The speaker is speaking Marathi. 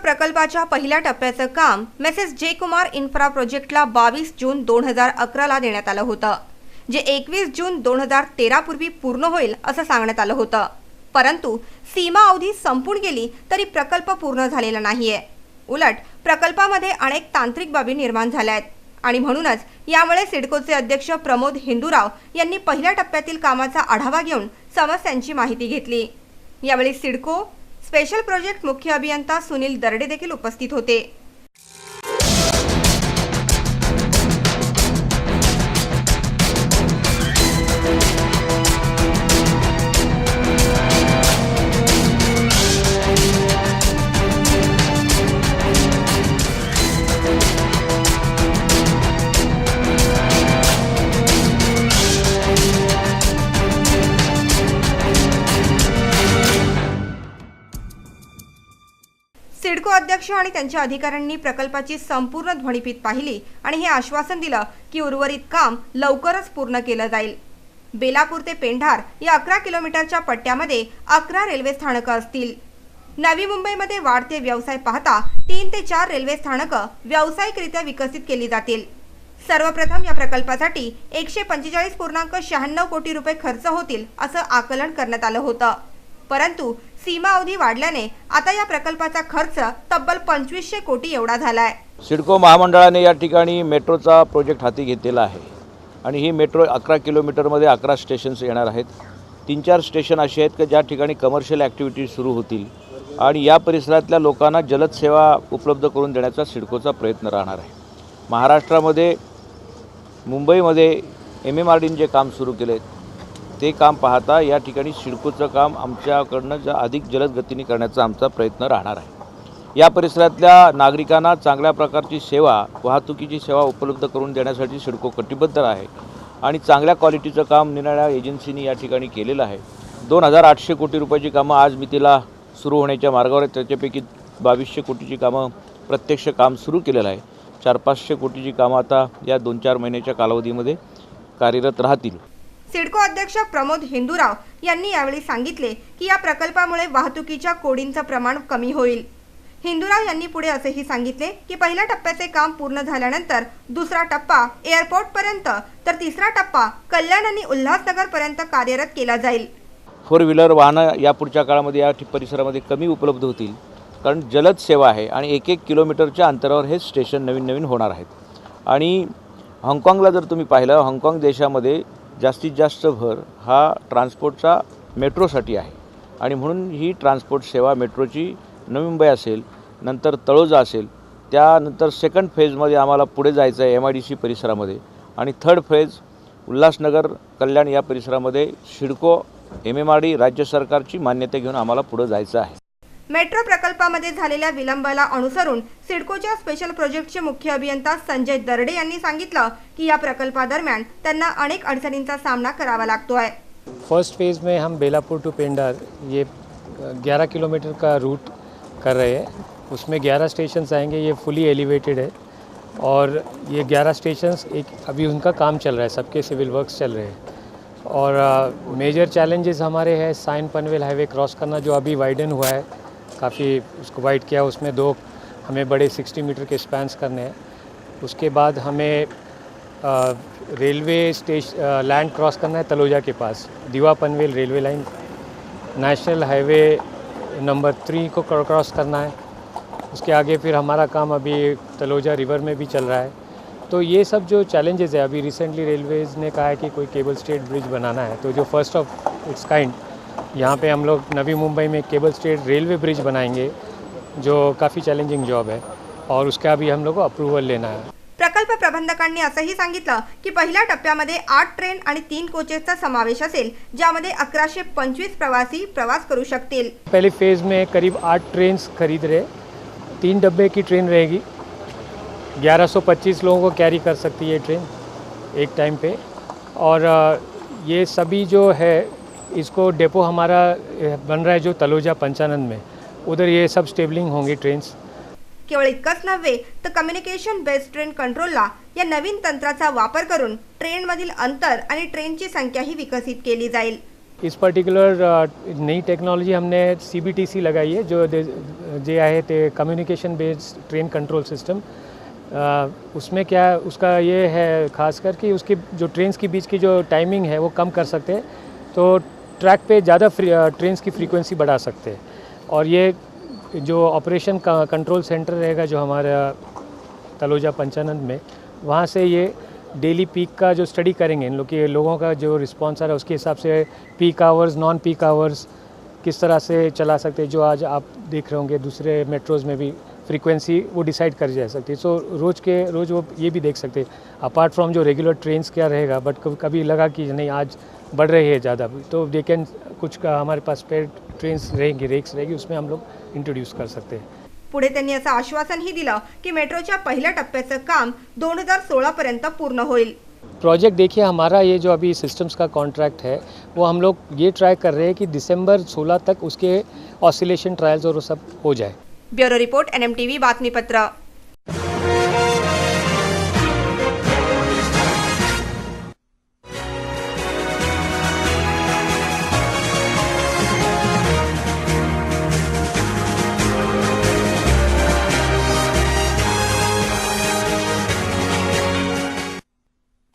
प्रकल्पाच्या पहिल्या टप्प्याचं काम मेसेस जे कुमार इन्फ्रा प्रोजेक्टला 22 जून 2011ला देण्यात आलं होतं, जे 21 जून 2013 पूर्वी पूर्ण होईल असं सांगण्यात आलं होतं. परंतु सीमा अवधी संपून गेली तरी प्रकल्प पूर्ण झालेला नाहीये. उलट प्रकल्पामध्ये अनेक तांत्रिक बाबी निर्माण झाल्या आहेत आणि म्हणूनच यामुळे सिडकोचे अध्यक्ष प्रमोद हिंदूराव यांनी पहिल्या टप्प्यातील कामाचा आढावा घेऊन समस्यांची माहिती घेतली. यावेळी सिडको स्पेशल प्रोजेक्ट मुख्य अभियंता सुनील दर्डे देखील उपस्थित होते. सिडको अध्यक्ष आणि त्यांच्या अधिकाऱ्यांनी प्रकल्पाची संपूर्ण ध्वनिफीत पाहिली आणि हे आश्वासन दिलं की उर्वरित काम लवकरच पूर्ण केलं जाईल. बेलापूर ते पेंढार या 11 किलोमीटरच्या पट्ट्यामध्ये 11 रेल्वे स्थानकं असतील. नवी मुंबईमध्ये वाढते व्यवसाय पाहता 3 ते 4 रेल्वे स्थानकं व्यावसायिकरित्या विकसित केली जातील. सर्वप्रथम या प्रकल्पासाठी 145.96 कोटी रुपये खर्च होतील असं आकलन करण्यात आलं होतं. परंतु सीमा अवधी वाढल्याने आता या प्रकल्पाचा खर्च तब्बल 2500 कोटी एवढा झालाय. सिडको महामंडळाने या ठिकाणी मेट्रोचा प्रोजेक्ट हाती घेतलेला आहे आणि ही मेट्रो 11 किलोमीटरमध्ये 11 स्टेशन्स येणार आहेत. 3-4 स्टेशन असे आहेत की ज्या ठिकाणी कमर्शियल ॲक्टिव्हिटीज सुरू होतील आणि या परिसरातल्या लोकांना जलद सेवा उपलब्ध करून देण्याचा सिडकोचा प्रयत्न राहणार आहे. महाराष्ट्रामध्ये मुंबईमध्ये MMRDने जे काम सुरू केले ते काम पाहता या ठिकाणी सिडकोचं काम आमच्याकडनं अधिक जलद गतीने करण्याचा आमचा प्रयत्न राहणार आहे. या परिसरातल्या नागरिकांना चांगल्या प्रकारची सेवा, वाहतुकीची सेवा उपलब्ध करून देण्यासाठी सिडको कटिबद्ध आहे आणि चांगल्या क्वालिटीचं काम निराळ्या एजन्सीनी या ठिकाणी केलेलं आहे. 2800 कोटी रुपयाची कामं आज मितीला सुरू होण्याच्या मार्गावर आहेत. त्याच्यापैकी 2200 कोटीची कामं प्रत्यक्ष काम सुरू केलेलं आहे. 400-500 कोटीची कामं आता या 2-4 महिन्याच्या कालावधीमध्ये कार्यरत राहतील. सिडको अध्यक्ष प्रमोद हिंदूराव यांनी यावेळी सांगितले की या प्रकल्पामुळे वाहतुकीच्या कोडींचं प्रमाण कमी होईल. हिंदूराव यांनी पुढे असेही सांगितले की पहिल्या टप्प्याचे काम पूर्ण झाल्यानंतर दुसरा टप्पा एअरपोर्ट पर्यंत तर तिसरा टप्पा कल्याण आणि उल्हासनगर पर्यंत कार्यरत केला जाईल. 4 व्हीलर वाहनं या पुढच्या काळामध्ये या परिसरामध्ये कमी उपलब्ध होतील कारण जलद सेवा आहे आणि 1-1 किलोमीटरच्या अंतरावर हे स्टेशन नवीन होणार आहेत. आणि हाँगकाँगला जर तुम्ही पाहिलं, हाँगकाँग देशामध्ये जास्तीत जास्त भर हा ट्रान्सपोर्टचा मेट्रोसाठी आहे आणि म्हणून ही ट्रान्सपोर्ट सेवा मेट्रोची नवी मुंबई असेल, नंतर तळोजा असेल, त्यानंतर सेकंड फेजमध्ये आम्हाला पुढे जायचं आहे MIDC परिसरामध्ये आणि थर्ड फेज उल्हासनगर कल्याण या परिसरामध्ये सिडको MMRD राज्य सरकारची मान्यता घेऊन आम्हाला पुढे जायचं आहे. मेट्रो प्रकल्पामध्ये झालेल्या विलंबाला अनुसरून सिडकोच्या स्पेशल प्रोजेक्टचे मुख्य अभियंता संजय दर्डे यांनी सांगितलं की या प्रकल्पादरम्यान त्यांना अनेक अडचणींचा सामना करावा लागतोय. फर्स्ट फेज में हम बेलापुर टू पेंडार ये 11 किलोमीटर का रूट कर रहे हैं. उसमें 11 स्टेशंस आएंगे. ये फुली एलिवेटेड है और ये 11 स्टेशंस अभी उनका काम चल रहा है, सबके सिविल वर्क्स चल रहे हैं. और मेजर चैलेंजेस हमारे हैं साइन पनवेल हाईवे क्रॉस करना जो अभी वाइडन हुआ है, काफ़ी उसको वाइड किया. उसमें 2 हमें बड़े 60 मीटर के स्पैन्स करने हैं. उसके बाद हमें रेलवे स्टेशन लैंड क्रॉस करना है तलोजा के पास, दीवा Panvel railway line. National highway number 3 को क्रॉस करना है. उसके आगे फिर हमारा काम अभी तलोजा रिवर में भी चल रहा है. तो ये सब जो चैलेंजेस है, अभी रिसेंटली रेलवेज़ ने कहा है कि कोई केबल स्टेट ब्रिज बनाना है, तो जो फर्स्ट ऑफ इट्स काइंड यहाँ पे हम लोग नवी मुंबई में केबल स्टेट रेलवे ब्रिज बनाएंगे, जो काफ़ी चॅलेंजिंग जॉब है और उसका भी हम लोग को अप्रूवल लेना है. प्रकल्प प्रबंधकांनी असंही सांगितलं की पहिल्या टप्प्यामध्ये 8 ट्रेन आणि 3 कोचेसचा समावेश असेल, ज्यामध्ये 1125 प्रवासी प्रवास करू शकतील. पहले फेज में करीब 8 ट्रेन खरीद रहे. 3 डब्बे की ट्रेन रहेगी. 1125 लोगों को कैरी कर सकती है ट्रेन एक टाइम पे. और ये सभी जो है इसको डेपो हमारा बन रहा है जो तलोजा पंचानंद में, उधर ये सब स्टेबलिंग होंगी ट्रेन्स. केवळ इतकंच नव्हे तर कम्युनिकेशन बेस्ड ट्रेन कंट्रोलला या नवीन तंत्राचा वापर करून ट्रेनमधील अंतर आणि ट्रेनची संख्याही विकसित केली जाईल. इस पर्टिकुलर नई टेक्नोलॉजी हमने CBTC लगाई है जो जे आहे ते communication based train control system. उसमें क्या उसका ये है खास कर कि उसकी जो ट्रेन्स के बीच की जो टाइमिंग है वो कम कर सकते हैं, तो ट्रैक पे ज़्यादा ट्रेन्स की फ्रीक्वेंसी बढ़ा सकते हैं। और ये जो ऑपरेशन का कंट्रोल सेंटर रहेगा जो हमारा तलोजा पंचानंद में, वहाँ से ये डेली पीक का जो स्टडी करेंगे, इन लोगों का जो रिस्पॉन्स आ रहा है उसके हिसाब से पीक आवर्स, नॉन पीक आवर्स किस तरह से चला सकते हैं। जो आज आप देख रहे होंगे दूसरे मेट्रोज़ में भी फ्रीक्वेंसी वो डिसाइड कर जा सकती है। सो रोज़ वो ये भी देख सकते हैं अपार्ट फ्रॉम जो रेगुलर ट्रेन्स क्या रहेगा, बट कभी लगा कि नहीं आज बढ़ रही है ज़्यादा, तो दे कैन कुछ का हमारे पास स्पेयर ट्रेन्स रहेंगी, रेक्स रहेगी, उसमें हम लोग इंट्रोड्यूस कर सकते हैं। पुढे त्यांनी असं आश्वासनही दिलं की मेट्रोच्या पहिल्या टप्प्याचं काम 2016 पर्यंत पूर्ण होईल। प्रोजेक्ट देखिए, हमारा ये जो अभी सिस्टम्स का कॉन्ट्रैक्ट है वो हम लोग ये ट्राई कर रहे हैं कि दिसंबर 16 तक उसके ऑसिलेशन ट्रायल्स और वो सब हो जाए। ब्युरो रिपोर्ट NMTV बातमीपत्र।